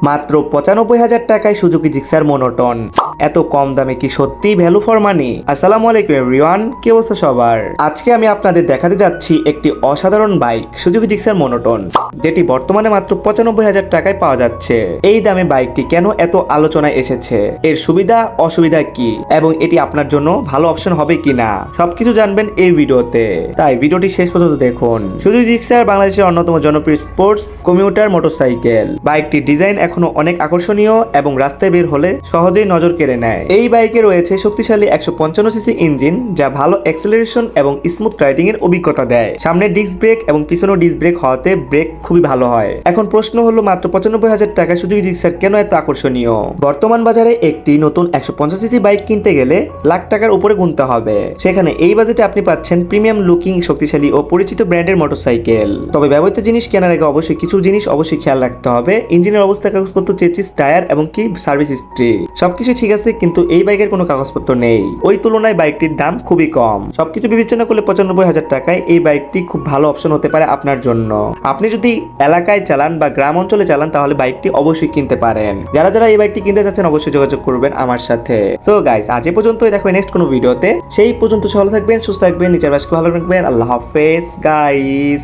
মাত্র 95,000 টাকায় Suzuki Gixxer monotone. এত কম দামে কি সত্যিই ভ্যালু ফর মানি? আসসালামু আলাইকুম এভরিওয়ান, কি অবস্থা সবার? আজকে আমি আপনাদের দেখাতে যাচ্ছি একটি অসাধারণ বাইক সুজুকি জিক্সার মোনোটন, যেটি বর্তমানে মাত্র 95,000 টাকায় পাওয়া যাচ্ছে। এই দামে বাইকটি কেন এত আলোচনায় এসেছে, এর সুবিধা অসুবিধা কি, এবং এটি আপনার জন্য ভালো অপশন হবে কিনা, সবকিছু জানবেন এই ভিডিওতে। তাই ভিডিওটি শেষ পর্যন্ত দেখুন। সুজুকি জিক্সার বাংলাদেশের অন্যতম জনপ্রিয় স্পোর্টস কমিউটার মোটরসাইকেল। বাইকটির ডিজাইন এখনো অনেক আকর্ষণীয় এবং রাস্তায় বের হলে সহজেই নজর কেড়ে নেয়। এই বাইকে রয়েছে শক্তিশালী 155 সিসি ইঞ্জিন, যা ভালো অ্যাক্সেলারেশন এবং স্মুথ রাইডিং এর অভিজ্ঞতা দেয়। সামনে ডিস্ক ব্রেক এবং পিছনেও ডিস্ক ব্রেক হওয়াতে ব্রেক খুবই ভালো হয়। এখন প্রশ্ন হলো, মাত্র 95,000 টাকায় সুজুকি জিক্সার কেন এত আকর্ষণীয়? বর্তমান বাজারে একটি নতুন 150 সিসি বাইক কিনতে গেলে লাখ টাকার উপরে গুনতে হবে। সেখানে এই বাজেটে আপনি পাচ্ছেন প্রিমিয়াম লুকিং, শক্তিশালী ও পরিচিত ব্র্যান্ডের মোটরসাইকেল। তবে ব্যবহৃত জিনিস কেনার আগে অবশ্যই কিছু জিনিস অবশ্যই খেয়াল রাখতে হবে। ইঞ্জিনের অবস্থা, কাগজপত্র, চেসিস, টায়ার এবং কি সার্ভিস হিস্ট্রি সবকিছু ঠিক আছে, কিন্তু এই বাইকের কোনো কাগজপত্র নেই। ওই তুলনায় বাইকটির দাম খুবই কম। সবকিছু বিবেচনা করলে 95,000 টাকায় এই বাইকটি খুব ভালো অপশন হতে পারে আপনার জন্য। আপনি যদি এলাকায় চালান বা গ্রাম অঞ্চলে চালান তাহলে বাইকটি অবশ্যই কিনতে পারেন। যারা যারা এই বাইকটি কিনতে চাচ্ছেন অবশ্যই যোগাযোগ করবেন আমার সাথে। সো গাইস, আজ এ পর্যন্তই, দেখবেন নেক্সট কোনো ভিডিওতে। সেই পর্যন্ত ভালো থাকবেন, সুস্থ থাকবেন, নিজের বাসকে ভালো রাখবেন। আল্লাহ হাফেজ গাইস।